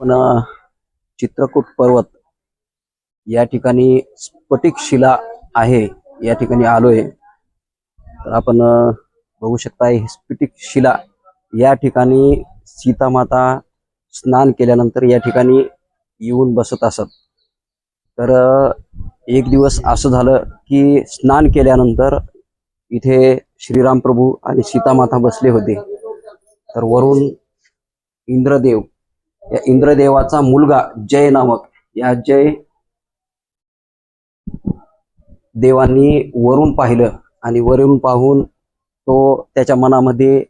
पण चित्रकूट पर्वत या ठिकाणी स्फटिक शिला आहे, या ठिकाणी आलोय. तर आपण बघू शकता ही स्फटिक शिला या ठिकाणी सीता माता स्नान केल्यानंतर या ठिकाणी येऊन बसत असत. तर एक दिवस असं झालं की स्नान केल्यानंतर इथे श्रीराम प्रभू आणि सीता माता बसले होते. तर वरून इंद्रदेव, या इंद्रदेवाचा मुलगा जय नामक, या जय देवांनी वरून पाहिलं आणि वरून पाहून तो त्याच्या मनामध्ये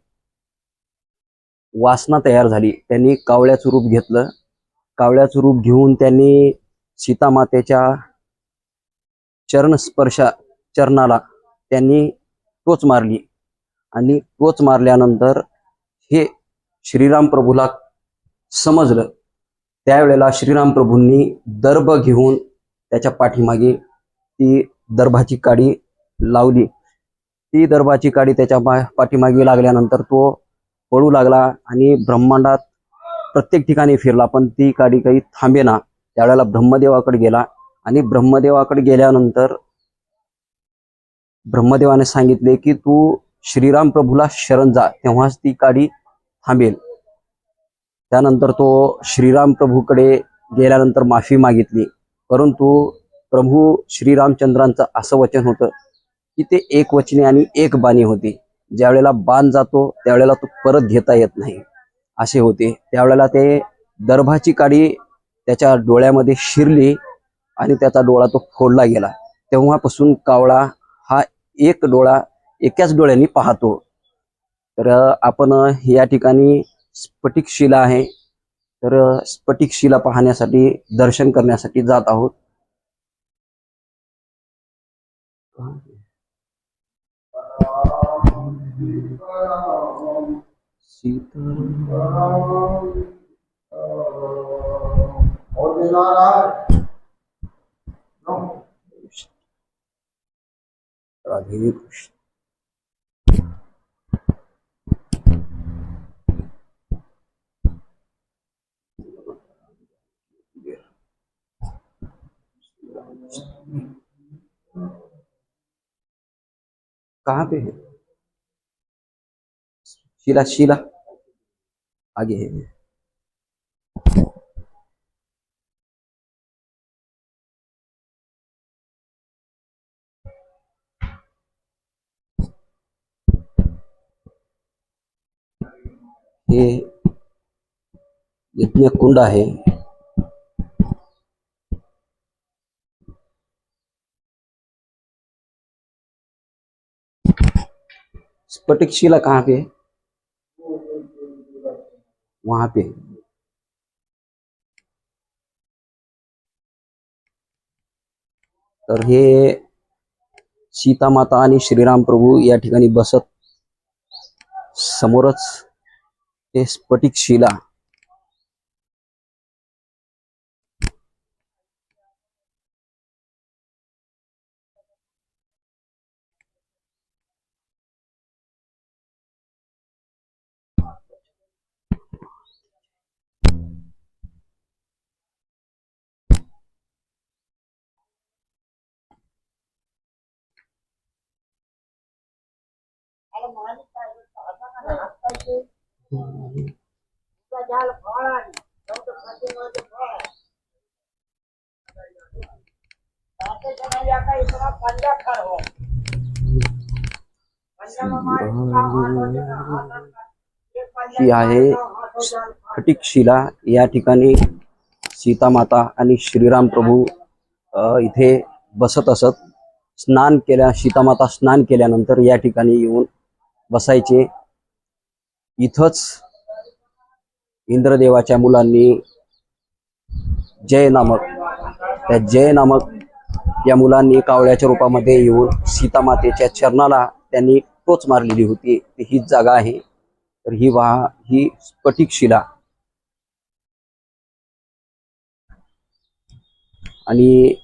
वासना तयार झाली. त्यांनी कावळ्याचं रूप घेतलं. कावळ्याचं रूप घेऊन त्यांनी सीता मातेच्या चरणाला त्यांनी टोच मारली आणि टोच मारल्यानंतर हे श्रीराम प्रभूला समजलं. त्यावेळेला श्रीराम प्रभूंनी दर्भ घेऊन त्याच्या पाठीमागे ती दर्भाची काडी लावली. ती दर्भाची काडी त्याच्या पाठीमागे लागल्यानंतर तो पळू लागला आणि ब्रह्मांडात प्रत्येक ठिकाणी फिरला, पण ती काडी काही थांबेना. त्यावेळेला ब्रह्मदेवाकडे गेला आणि ब्रह्मदेवाकडे गेल्यानंतर ब्रह्मदेवाने सांगितले की तू श्रीराम प्रभूला शरण जा, तेव्हाच ती काडी थांबेल. त्यानंतर तो श्रीराम प्रभूकडे गेल्यानंतर माफी मागितली. परंतु प्रभू श्रीरामचंद्रांचं असं वचन होतं की ते एक वचने आणि एक बाणी होती. ज्या वेळेला बाण जातो त्यावेळेला तो परत घेता येत नाही असे होते. त्यावेळेला ते दर्भाची काडी त्याच्या डोळ्यामध्ये शिरली आणि त्याचा डोळा तो फोडला गेला. तेव्हापासून कावळा हा एक डोळा एकाच डोळ्यांनी पाहतो. तर आपण या ठिकाणी स्फटिक शिला आहे, तर स्फटिक शिला पाहण्यासाठी, दर्शन करण्यासाठी जात आहोत. राधे कृष्ण. कहाँ पे है शीला? शीला आगे है. हे यज्ञ कुंड आहे. स्फटिक शिला कहाँ पे है? वहां पे. तर हे सीता माता आणि श्रीराम प्रभू या ठिकाणी बसत. समोरच हे स्फटिक शिला. ही आहे स्फटिक शिला. या ठिकाणी सीता माता आणि श्रीराम प्रभू इथे बसत असत. सीता माता स्नान केल्यानंतर या ठिकाणी येऊन बसायचे. इथंच इंद्रदेवाच्या मुलांनी जय नामक या मुलांनी कावळ्याच्या रूपामध्ये येऊन सीता मातेच्या चरणाला त्यांनी टोच मारलेली होती. हीच जागा आहे. तर ही स्फटिक शिला. आणि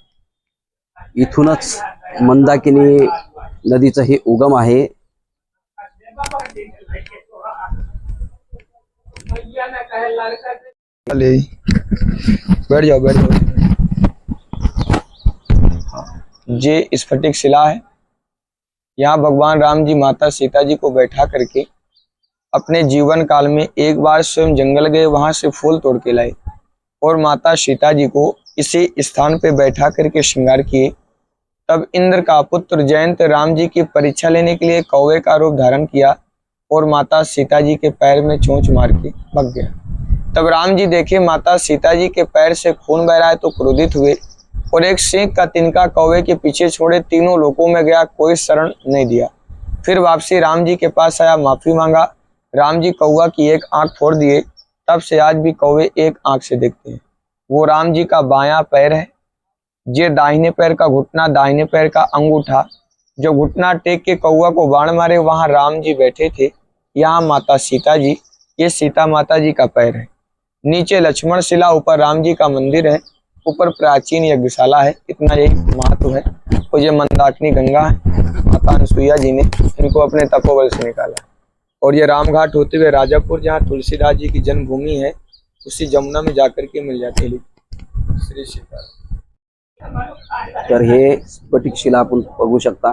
इथूनच मंदाकिनी नदीचं हे उगम आहे. ले बैठ जाओ बैठ जाओ। ये स्फटिक शिला है। यहाँ भगवान राम जी माता सीता जी को बैठा करके अपने जीवन काल में एक बार स्वयं जंगल गए, वहां से फूल तोड़ के लाए और माता सीता जी को इसी स्थान पे बैठा करके श्रृंगार किए। तब इंद्र का पुत्र जयंत राम जी की परीक्षा लेने के लिए कौवे का रूप धारण किया और माता सीता जी के पैर में चोंच मार के भाग गया। तब राम जी देखे माता सीता जी के पैर से खून बह रहा है तो क्रोधित हुए और एक सिंह का तिनका कौवे के पीछे छोड़े, तीनों लोकों में गया, कोई शरण नहीं दिया। फिर वापसी राम जी के पास आया, माफी मांगा। राम जी कौवा की एक आंख फोड़ दिए। तब से आज भी कौवे एक आंख से देखते हैं। वो राम जी का बायां पैर है। ये दाहिने पैर का घुटना, दाहिने पैर का अंगूठा। जो घुटना टेक के कौवा को बाण मारे वहां राम जी बैठे थे। यहाँ माता सीता जी, ये सीता माता जी का पैर है। नीचे लक्ष्मण शिला, ऊपर राम जी का मंदिर है, ऊपर प्राचीन यज्ञशाला है। इतना यही महत्व है। और ये मंदाकिनी गंगा है, माता अनुसुईया जी ने इनको अपने तपोबल से निकाला। और ये रामघाट होते हुए राजापुर, जहाँ तुलसीदास जी की जन्मभूमि है, उसी जमुना में जाकर के मिल जाते हैं। श्री सीताराम। तर हे स्फटिक शिला आपण बघू शकता।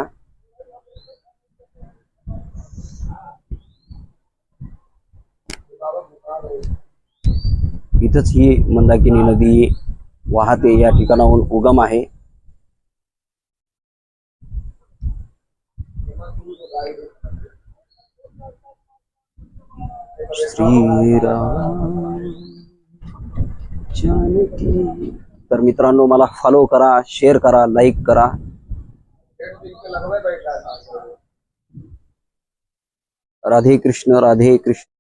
इथंच ही मंदाकिनी नदी वाहते, या ठिकाणाहून उगम आहे। श्रीराम जानकी। तर मित्रांनो, मला फॉलो करा, शेअर करा, लाईक करा। राधे कृष्ण, राधे कृष्ण।